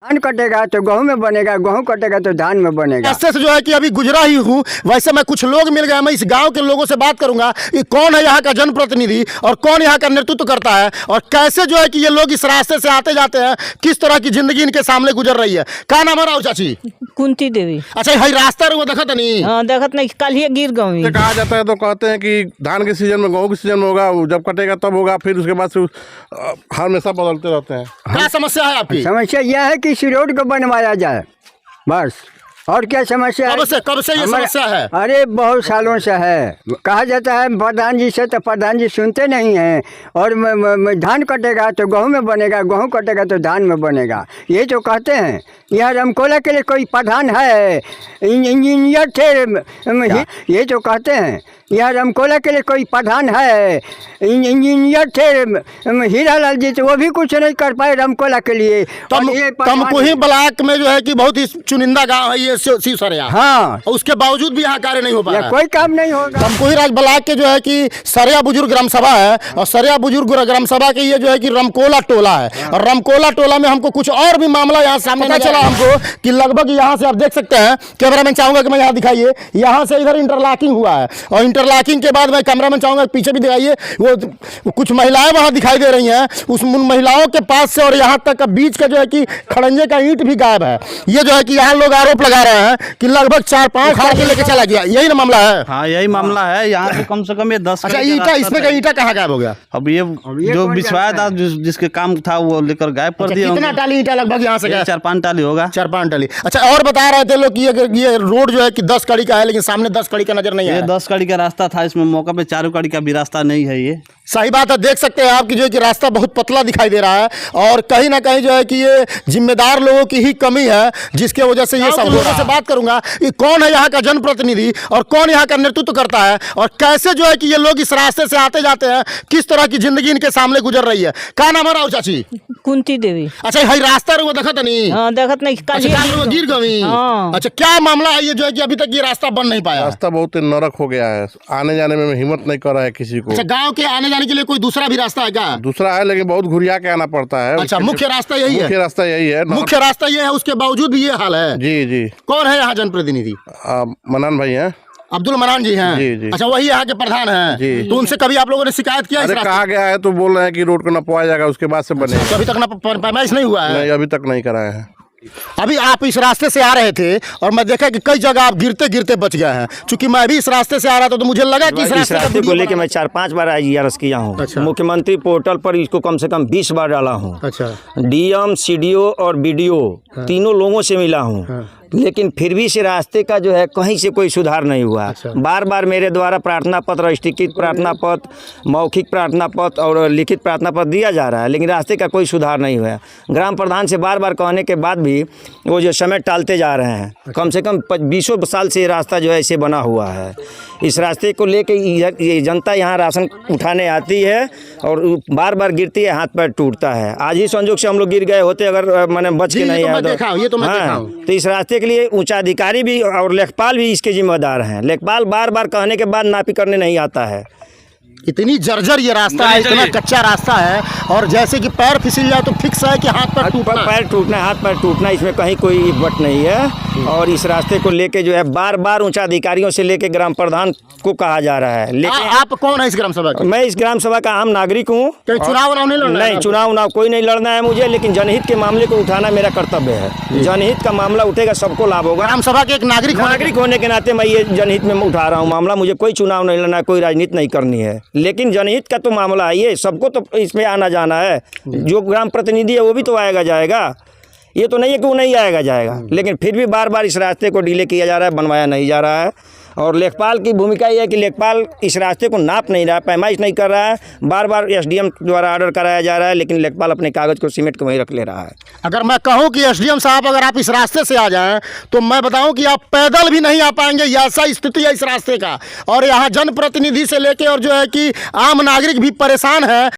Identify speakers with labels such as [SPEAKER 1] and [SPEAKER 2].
[SPEAKER 1] धान कटेगा तो गेहूं में बनेगा, गेहूं कटेगा तो धान में बनेगा।
[SPEAKER 2] रास्ते से जो है कि अभी गुजरा ही हूँ, वैसे मैं कुछ लोग मिल गए, मैं इस गांव के लोगों से बात करूंगा कि कौन है यहाँ का जनप्रतिनिधि और कौन यहाँ का नेतृत्व करता है और कैसे जो है कि ये लोग इस रास्ते से आते जाते हैं, किस तरह की जिंदगी इनके सामने गुजर रही है। क्या नाम है राव चाची?
[SPEAKER 3] कुंती देवी।
[SPEAKER 2] अच्छा, हई रास्ता रो देखत नहीं?
[SPEAKER 3] हाँ देखत नहीं, कल ही गिर गई।
[SPEAKER 4] कहा जाता है तो कहते हैं कि धान के सीजन में, गेहूं के सीजन में होगा, जब कटेगा तब होगा, फिर उसके बाद से हमेशा बदलते रहते हैं।
[SPEAKER 2] क्या समस्या है आपकी?
[SPEAKER 1] समस्या यह है कि इस रोड को बनवाया जाए, बस। और क्या समस्या है?
[SPEAKER 2] कब से ये समस्या है?
[SPEAKER 1] अरे बहुत सालों से है। कहा जाता है प्रधान जी से, तो प्रधान जी सुनते नहीं हैं। और धान कटेगा तो गेहूं में बनेगा, गेहूं कटेगा तो धान में बनेगा, ये जो कहते हैं। यह रमकोला के लिए कोई प्रधान है? इंजीनियर थे, ये जो कहते हैं। यह रमकोला के लिए कोई प्रधान है? इंजीनियर थे हीरालाल जी, तो वो भी कुछ नहीं कर पाए रमकोला के लिए।
[SPEAKER 2] तमकुही ब्लॉक में जो है कि बहुत ही चुनिंदा गांव है ये शिव सरिया।
[SPEAKER 1] हाँ,
[SPEAKER 2] उसके बावजूद भी यहाँ कार्य नहीं हो पाया,
[SPEAKER 1] कोई काम नहीं होगा।
[SPEAKER 2] तमकुही राज ब्लॉक के जो है कि सरिया बुजुर्ग ग्राम सभा है, और सरिया बुजुर्ग ग्राम सभा के ये जो है कि रमकोला टोला है। और रमकोला टोला में हमको कुछ और भी मामला यहाँ सामने पता चला हमको कि लगभग यहाँ से आप देख सकते हैं, कैमरामैन चाहूंगा कि मैं यहाँ दिखाइए, यहाँ से इधर इंटरलॉकिंग हुआ है, और इंटरलॉकिंग के बाद मैं कैमरामैन चाहूंगा पीछे भी दिखाइए, वो कुछ महिलाएं वहां दिखाई दे रही हैं। उस महिलाओं के पास से और यहाँ तक का बीच का जो है कि खड़ंजे का ईंट भी गायब है। ये जो है कि यहाँ लोग आरोप लगा रहे हैं कि लगभग 4-5 खाड़ के लेके चला गया। यही ना मामला है?
[SPEAKER 5] हाँ, यही मामला है। यहाँ से कम से कम ये 10।
[SPEAKER 2] अच्छा, ईंटा, इसमें का ईंटा कहाँ गायब हो गया?
[SPEAKER 5] अब ये जो बिछवाया था, जिसके काम था, वो लेकर गायब कर दिया।
[SPEAKER 2] कितना टाली ईंटा लगभग यहाँ से गया?
[SPEAKER 5] 4-5 टाली होगा।
[SPEAKER 2] 4-5 टाली। अच्छा, और बता रहे थे लोग कि ये रोड जो है कि 10 कड़ी का है, लेकिन सामने 10 कड़ी का नजर नहीं है।
[SPEAKER 5] ये 10 कड़ी का रास्ता था, इसमें मौका पे 4 कड़ी का भी रास्ता नहीं है। ये
[SPEAKER 2] सही बात है। देख सकते हैं आप कि जो है कि रास्ता बहुत पतला दिखाई दे रहा है, और कहीं ना कहीं जो है कि ये जिम्मेदार लोगों की ही कमी है, जिसके वजह से ये सब लोगों से बात करूंगा कि कौन है यहाँ का जनप्रतिनिधि और कौन यहाँ का नेतृत्व करता है और कैसे जो है कि ये लोग इस रास्ते से आते जाते हैं, किस तरह की जिंदगी इनके सामने गुजर रही है। क्या नाम है राव चाची?
[SPEAKER 3] कुंती देवी।
[SPEAKER 2] अच्छा, हई रास्ता रो देखत नहीं?
[SPEAKER 3] हाँ देखत नहीं, कल ही
[SPEAKER 2] गिर गई।
[SPEAKER 3] हाँ।
[SPEAKER 2] अच्छा, क्या मामला है ये जो है कि अभी तक ये रास्ता बन नहीं पाया?
[SPEAKER 4] रास्ता बहुत नरक हो गया है, आने जाने में हिम्मत नहीं कर रहा है किसी को।
[SPEAKER 2] अच्छा, गांव के आने जाने के लिए कोई दूसरा भी रास्ता है क्या?
[SPEAKER 4] दूसरा है, लेकिन बहुत घुरिया के आना पड़ता है।
[SPEAKER 2] अच्छा, मुख्य रास्ता यही है?
[SPEAKER 4] मुख्य रास्ता यही है।
[SPEAKER 2] मुख्य रास्ता ये है, उसके बावजूद भी ये हाल है।
[SPEAKER 4] जी जी।
[SPEAKER 2] कौन है यहाँ जनप्रतिनिधि?
[SPEAKER 4] मनान भाई हैं।
[SPEAKER 2] अब्दुल मनान जी हैं?
[SPEAKER 4] जी जी।
[SPEAKER 2] अच्छा, वही यहाँ के प्रधान हैं?
[SPEAKER 4] जी।
[SPEAKER 2] तो उनसे कभी आप लोगों ने शिकायत किया?
[SPEAKER 4] अरे कहा गया है तो बोल रहे हैं कि रोड को नपवाया जाएगा, उसके बाद से बनेगा।
[SPEAKER 2] तो अभी तक ना पैमाइश नहीं हुआ है?
[SPEAKER 4] नहीं, अभी तक नहीं कराया है।
[SPEAKER 2] अभी आप इस रास्ते से आ रहे थे और मैं देखा कि कई जगह आप गिरते गिरते बच गए हैं। चूंकि मैं भी इस रास्ते से आ रहा था तो मुझे लगा कि
[SPEAKER 6] इस रास्ते को लेकर मैं 4-5 बार IGRS किया हूँ।
[SPEAKER 2] अच्छा।
[SPEAKER 6] मुख्यमंत्री पोर्टल पर इसको कम से कम 20 बार डाला हूँ।
[SPEAKER 2] अच्छा।
[SPEAKER 6] DM, CDO और BDO तीनों लोगों से मिला हूँ, लेकिन फिर भी इस रास्ते का जो है कहीं से कोई सुधार नहीं हुआ।
[SPEAKER 2] अच्छा।
[SPEAKER 6] बार बार मेरे द्वारा प्रार्थना पत्र, स्टिकित प्रार्थना पत्र, मौखिक प्रार्थना पत्र और लिखित प्रार्थना पत्र दिया जा रहा है, लेकिन रास्ते का कोई सुधार नहीं हुआ। ग्राम प्रधान से बार बार कहने के बाद भी वो जो समय टालते जा रहे हैं। कम से कम 20 साल से ये रास्ता जो है ऐसे बना हुआ है। इस रास्ते को लेकर ये जनता यहाँ राशन उठाने आती है और बार बार गिरती है, हाथ पैर टूटता है। आज ही संजोग से हम लोग गिर गए होते, अगर मैंने बच के नहीं आया तो इस रास्ते के लिए उच्चाधिकारी भी और लेखपाल भी इसके जिम्मेदार हैं। लेखपाल बार बार कहने के बाद नापी करने नहीं आता है।
[SPEAKER 2] इतनी जर्जर ये रास्ता है, इतना कच्चा रास्ता है, और जैसे कि पैर फिसल जाए तो फिक्स है कि हाथ पैर टूटना,
[SPEAKER 6] हाथ पैर टूटना, इसमें कहीं कोई बट नहीं है। और इस रास्ते को लेके जो है बार बार उच्च अधिकारियों से लेके ग्राम प्रधान को कहा जा रहा है। लेकिन
[SPEAKER 2] आप कौन है इस ग्राम सभा के?
[SPEAKER 6] मैं इस ग्राम सभा का आम नागरिक हूँ।
[SPEAKER 2] चुनाव नहीं लड़ना?
[SPEAKER 6] नहीं, चुनाव कोई नहीं लड़ना है मुझे, लेकिन जनहित के मामले को उठाना मेरा कर्तव्य है। जनहित का मामला उठेगा, सबको लाभ होगा।
[SPEAKER 2] ग्राम सभा के एक नागरिक होने
[SPEAKER 6] के नाते मैं ये जनहित में उठा रहा हूँ मामला। मुझे कोई चुनाव नहीं लड़ना, कोई राजनीति नहीं करनी है, लेकिन जनहित का तो मामला है, ये सबको तो इसमें आना जाना है। जो ग्राम प्रतिनिधि है वो भी तो आएगा जाएगा, ये तो नहीं है कि वो नहीं आएगा जाएगा। लेकिन फिर भी बार बार इस रास्ते को डिले किया जा रहा है, बनवाया नहीं जा रहा है। और लेखपाल की भूमिका ये है कि लेखपाल इस रास्ते को नाप नहीं रहा है, पैमाइश नहीं कर रहा है। बार बार SDM द्वारा ऑर्डर कराया जा रहा है, लेकिन लेखपाल अपने कागज़ को सीमेंट को वहीं रख ले रहा है।
[SPEAKER 2] अगर मैं कहूं कि SDM साहब अगर आप इस रास्ते से आ जाएं तो मैं बताऊं कि आप पैदल भी नहीं आ पाएंगे, ऐसा स्थिति है इस रास्ते का। और यहाँ जनप्रतिनिधि से लेके और जो है कि आम नागरिक भी परेशान है।